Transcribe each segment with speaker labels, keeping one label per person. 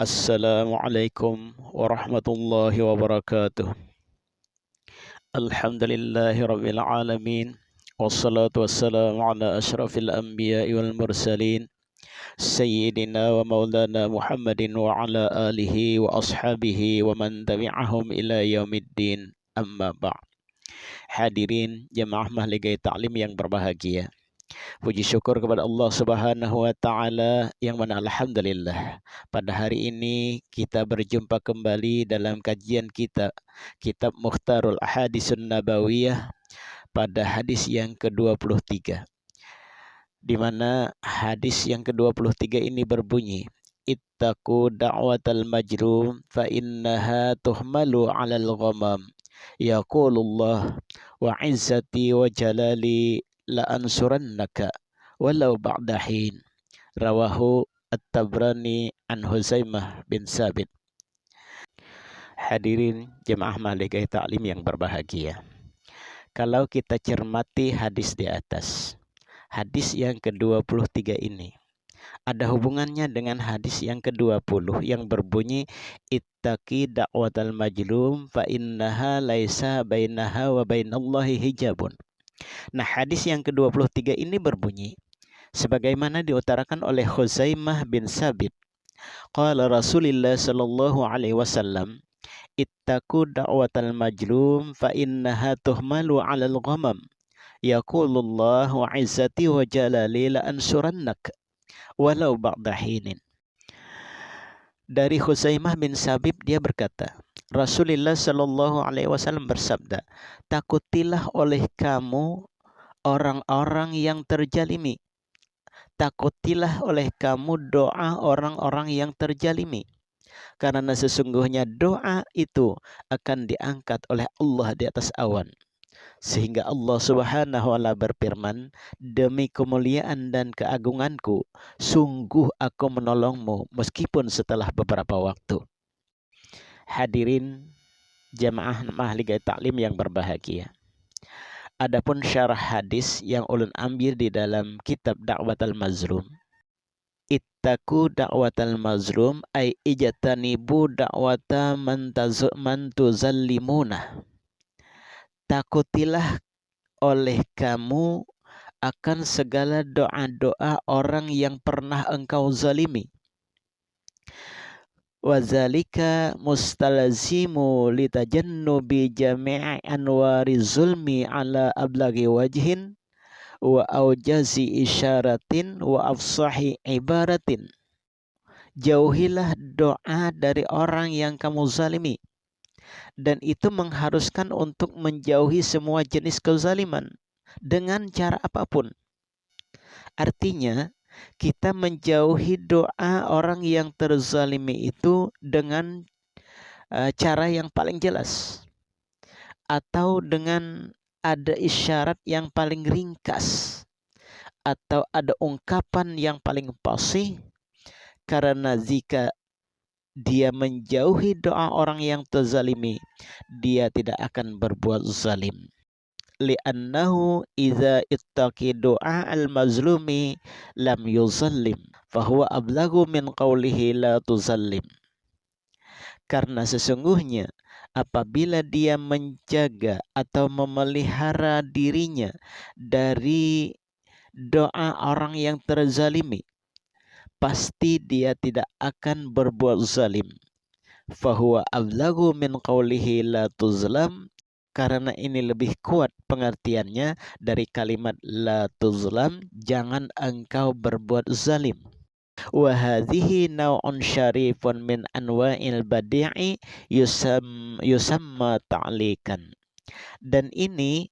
Speaker 1: Assalamualaikum warahmatullahi wabarakatuh. Alhamdulillahi rabbil alamin. Wassalatu wassalamu ala ashrafil anbiya'i wal mursalin. Sayyidina wa maulana Muhammadin wa ala alihi wa ashabihi wa man tabi'ahum ila yaumiddin. Amma ba'd. Hadirin jemaah mahligai ta'lim yang berbahagia. Puji syukur kepada Allah Subhanahu wa taala yang mana alhamdulillah pada hari ini kita berjumpa kembali dalam kajian kita kitab Mukhtarul Ahadisun Nabawiyah pada hadis yang ke-23, di mana hadis yang ke-23 ini berbunyi, ittaqu da'watal majrum fa innaha tuhmalu 'alal ghamam yaqulullah wa 'izzati wa jalali la ansurannaka walau ba'da hin. Rawahu At-Tabrani an Huzaimah bin Sabit. Hadirin jemaah mahligai ta'lim yang berbahagia, kalau kita cermati hadis di atas, hadis yang ke-23 ini ada hubungannya dengan hadis yang ke-20 yang berbunyi ittaqi da'watal majlum fa innaha laisa bainaha wa bainallahi hijabun. Nah, hadis yang ke-23 ini berbunyi sebagaimana diutarakan oleh Huzaimah bin Sabit. Qala Rasulullah sallallahu alaihi wasallam, ittaqu da'watal majlum fa innaha tuhmalu 'alal ghamam. Yaqulullah wa 'izzati wa jalali la ansurannak walau ba'da hinin. Dari Huzaimah bin Sabit dia berkata, Rasulullah sallallahu alaihi wasallam bersabda, takutilah oleh kamu orang-orang yang terjalimi. Takutilah oleh kamu doa orang-orang yang terjalimi. Karena sesungguhnya doa itu akan diangkat oleh Allah di atas awan. Sehingga Allah Subhanahu wa ta'ala berfirman, demi kemuliaan dan keagunganku, sungguh aku menolongmu meskipun setelah beberapa waktu. Hadirin jamaah mahligai ta'lim yang berbahagia. Adapun syarah hadis yang ulun ambil di dalam kitab Da'watal Mazlum, ittaqu da'watal mazlum ay ijtanibu da'wata man tuzallimuna. Takutilah oleh kamu akan segala doa-doa orang yang pernah engkau zalimi. Wazalika mustalzimu litajannubi jami'i anwari zulmi ala ablagi wajhin wa aujazi isyaratin wa afsahi ibaratin. Jauhilah doa dari orang yang kamu zalimi, dan itu mengharuskan untuk menjauhi semua jenis kezaliman dengan cara apapun. Artinya kita menjauhi doa orang yang terzalimi itu dengan cara yang paling jelas, atau dengan ada isyarat yang paling ringkas, atau ada ungkapan yang paling fasih. Karena jika dia menjauhi doa orang yang terzalimi, dia tidak akan berbuat zalim. Li'annahu idza ittaqi doa al-mazlumi lam yuzallim fahuwa ablagu min qawlihi la tuzallim. Karena sesungguhnya apabila dia menjaga atau memelihara dirinya dari doa orang yang terzalimi, pasti dia tidak akan berbuat zalim. Fahuwa ablagu min qawlihi la tuzlam, karena ini lebih kuat pengertiannya dari kalimat la tuzlam, jangan engkau berbuat zalim. Wa hadhihi naw'un syarifun min anwa'il badi'i yusamma ta'likan. Dan ini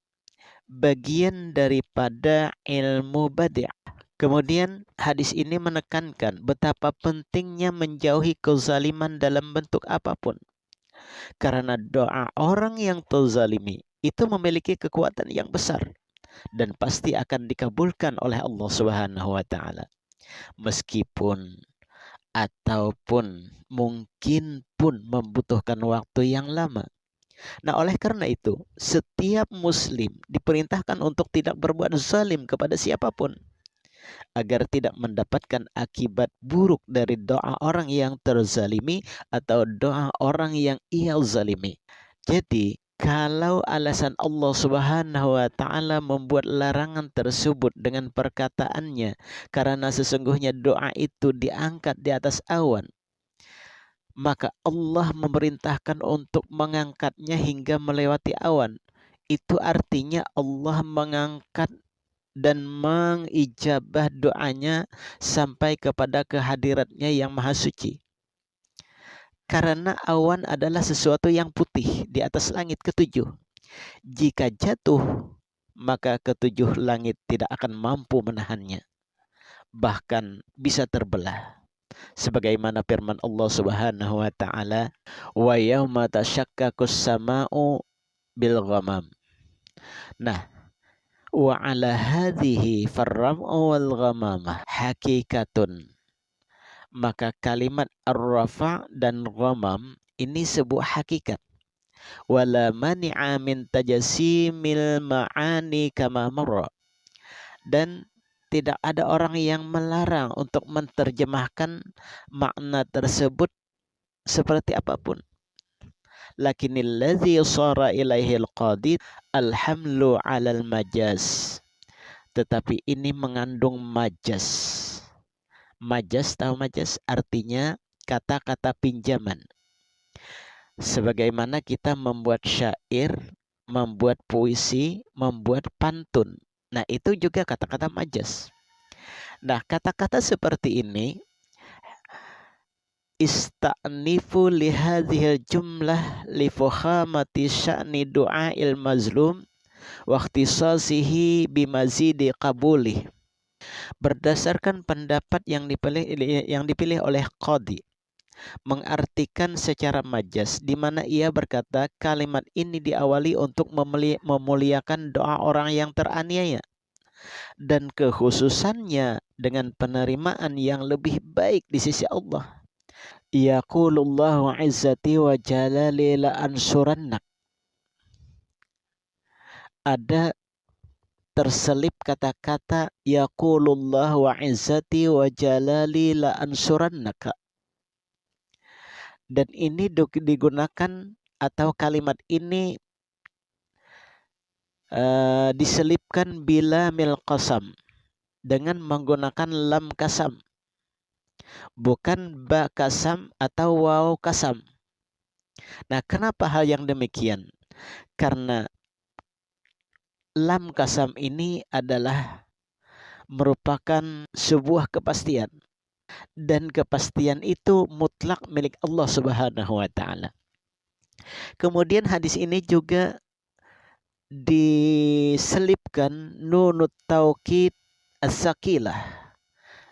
Speaker 1: bagian daripada ilmu badi'. Kemudian hadis ini menekankan betapa pentingnya menjauhi kezaliman dalam bentuk apapun. Karena doa orang yang terzalimi itu memiliki kekuatan yang besar dan pasti akan dikabulkan oleh Allah Subhanahu wa taala. Meskipun ataupun mungkin pun membutuhkan waktu yang lama. Nah, oleh karena itu, setiap muslim diperintahkan untuk tidak berbuat zalim kepada siapapun. agar tidak mendapatkan akibat buruk dari doa orang yang terzalimi atau doa orang yang ia zalimi. Jadi, kalau alasan Allah Subhanahu wa taala membuat larangan tersebut dengan perkataannya karena sesungguhnya doa itu diangkat di atas awan, maka Allah memerintahkan untuk mengangkatnya hingga melewati awan. Itu artinya Allah mengangkat dan mengijabah doanya sampai kepada kehadiratnya yang maha suci. Karena awan adalah sesuatu yang putih di atas langit ketujuh. Jika jatuh, maka ketujuh langit tidak akan mampu menahannya. Bahkan bisa terbelah. Sebagaimana firman Allah Subhanahu wa taala, "Wa yauma tashaqqaqus sama'u bil ghamam." Nah, wa ala hadhihi farram'u wal ghamamah hakikatun. Maka kalimat ar-rafa' dan ghamam ini sebuah hakikat. Wala mani'a min tajasimil ma'ani kama marra. Dan tidak ada orang yang melarang untuk menerjemahkan makna tersebut seperti apapun. Lakinil ladzi sara ilaihi al-qadid alhamlu 'alal majaz. Tetapi ini mengandung majas. Majas, tahu majas? Artinya kata-kata pinjaman. Sebagaimana kita membuat syair, membuat puisi, membuat pantun. Nah, itu juga kata-kata majas. Nah, kata-kata seperti ini ista'nifu lihadhil jumlah li fuhamati sya'ni du'ail mazlum wa ikhtisasihi bimazidi qabulih. Berdasarkan pendapat yang dipilih oleh Qadhi, mengartikan secara majas, di mana ia berkata kalimat ini diawali untuk memuliakan doa orang yang teraniaya dan kekhususannya dengan penerimaan yang lebih baik di sisi Allah. Yaqulullahu izzati wa jalali la ansurannak. Ada terselip kata-kata yaqulullah wa izzati wa jalali la ansurannaka. Dan ini digunakan atau kalimat ini diselipkan bila mil qasam dengan menggunakan lam kasam, bukan ba kasam atau waw kasam. Nah, kenapa hal yang demikian? Karena lam kasam ini adalah merupakan sebuah kepastian. Dan kepastian itu mutlak milik Allah Subhanahu wa taala. Kemudian hadis ini juga diselipkan nunut taukid as-sakilah.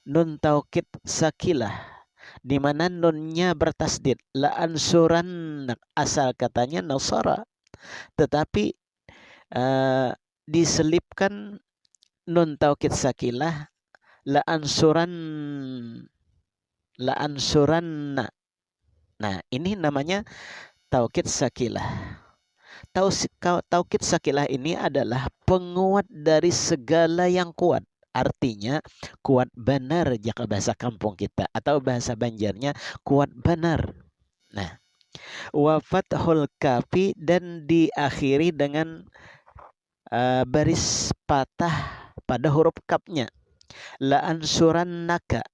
Speaker 1: Nun taukid sakilah, di mana nunnya bertasdid. La ansuran, asal katanya nasara, tetapi diselipkan nun taukid sakilah, la ansuranna. Nah, ini namanya taukid sakilah. Taukid sakilah ini adalah penguat dari segala yang kuat. Artinya kuat benar jika bahasa kampung kita, atau bahasa Banjarnya kuat benar. Nah, wa fathul kafi, dan diakhiri dengan baris patah pada huruf kapnya. La ansurannaka.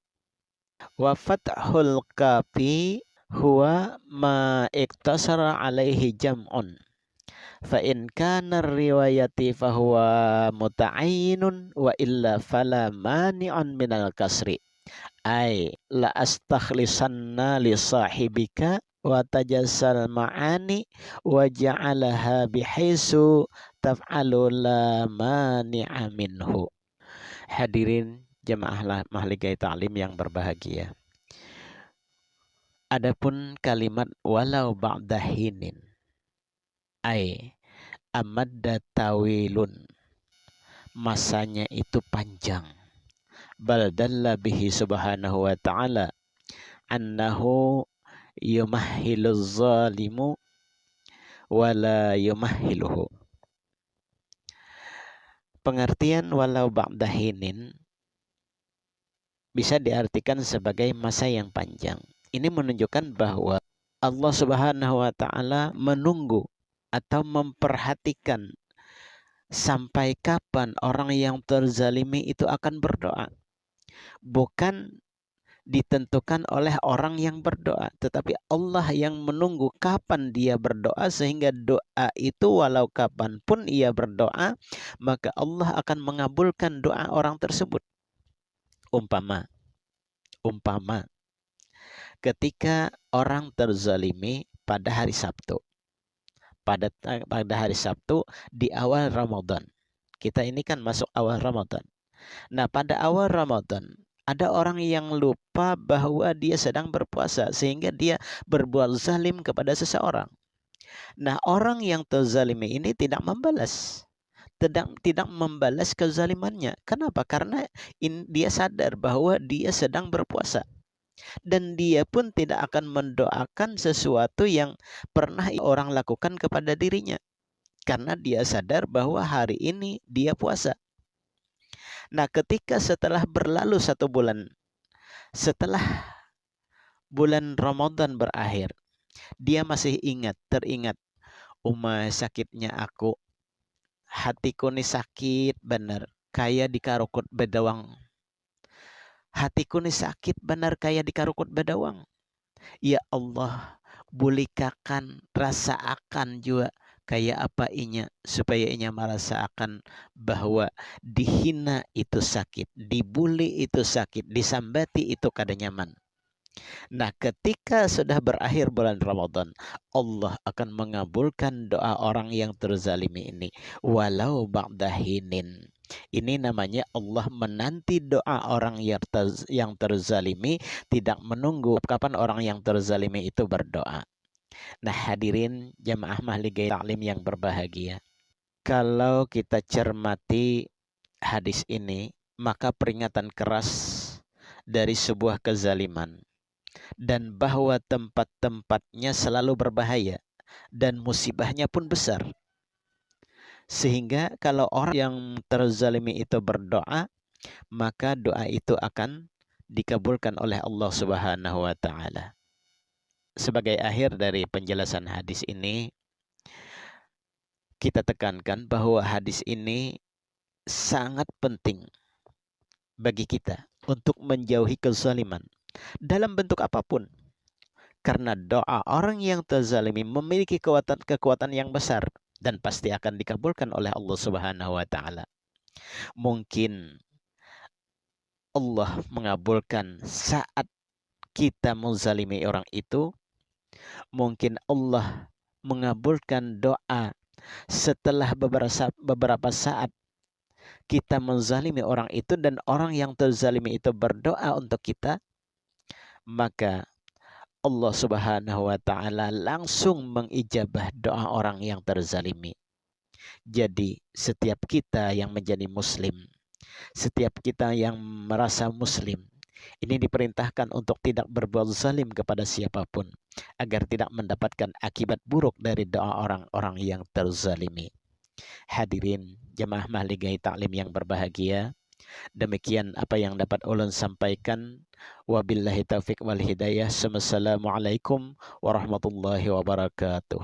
Speaker 1: Wa fathul kafi huwa ma iktasara alaihi jam'un. Fa in kana riwayati fa huwa muta'ayyinun wa illa fala mani'un minal kasri. Ay la astakhlisanna li sahibika wa tajassal ma'ani wa ja'alaha bihaisu taf'alu la mani'a minhu. Hadirin jemaah Mahligai Ta'lim yang berbahagia. Adapun kalimat walau ba'da hinin, ay amadda tawilun, masanya itu panjang. Bal dalla bihi subhanahu wa ta'ala annahu yumahhiluz zalimu wala yumahhiluhu. Pengertian walau ba'da hinin bisa diartikan sebagai masa yang panjang. Ini menunjukkan bahwa Allah Subhanahu wa taala menunggu atau memperhatikan sampai kapan orang yang terzalimi itu akan berdoa. Bukan ditentukan oleh orang yang berdoa, tetapi Allah yang menunggu kapan dia berdoa, sehingga doa itu walau kapanpun ia berdoa, maka Allah akan mengabulkan doa orang tersebut. Umpama ketika orang terzalimi pada hari Sabtu, pada hari Sabtu di awal Ramadan. Kita ini kan masuk awal Ramadan. Nah, pada awal Ramadan ada orang yang lupa bahwa dia sedang berpuasa sehingga dia berbuat zalim kepada seseorang. Nah, orang yang terzalimi ini tidak membalas. Tidak membalas kezalimannya. Kenapa? Karena dia sadar bahwa dia sedang berpuasa. Dan dia pun tidak akan mendoakan sesuatu yang pernah orang lakukan kepada dirinya. Karena dia sadar bahwa hari ini dia puasa. Nah, ketika setelah berlalu 1 bulan, setelah bulan Ramadan berakhir, dia masih teringat, sakitnya aku, hatiku nih sakit benar, kayak dikarukut bedawang. Hatiku nih sakit benar kayak dikarukut bedawang. Ya Allah, bulikakan, rasakan juga kayak apa inya, supaya inya merasakan bahwa dihina itu sakit, dibuli itu sakit, disambati itu kada nyaman. Nah, ketika sudah berakhir bulan Ramadan, Allah akan mengabulkan doa orang yang terzalimi ini walau ba'da hinin. Ini namanya Allah menanti doa orang yang terzalimi, tidak menunggu kapan orang yang terzalimi itu berdoa. Nah, hadirin jamaah mahligai taklim yang berbahagia, kalau kita cermati hadis ini, maka peringatan keras dari sebuah kezaliman, dan bahwa tempat-tempatnya selalu berbahaya dan musibahnya pun besar. Sehingga kalau orang yang terzalimi itu berdoa, maka doa itu akan dikabulkan oleh Allah Subhanahu wa taala. Sebagai akhir dari penjelasan hadis ini, kita tekankan bahwa hadis ini sangat penting bagi kita untuk menjauhi kezaliman dalam bentuk apapun. Karena doa orang yang terzalimi memiliki kekuatan yang besar dan pasti akan dikabulkan oleh Allah Subhanahu wa taala. Mungkin Allah mengabulkan saat kita menzalimi orang itu, mungkin Allah mengabulkan doa setelah beberapa saat kita menzalimi orang itu dan orang yang terzalimi itu berdoa untuk kita, maka Allah Subhanahu wa taala langsung mengijabah doa orang yang terzalimi. Jadi setiap kita yang menjadi muslim, setiap kita yang merasa muslim, ini diperintahkan untuk tidak berbuat zalim kepada siapapun, agar tidak mendapatkan akibat buruk dari doa orang-orang yang terzalimi. Hadirin jemaah mahligai taklim yang berbahagia, demikian apa yang dapat ulun sampaikan. Wabillahi taufiq wal hidayah. Assalamualaikum warahmatullahi wabarakatuh.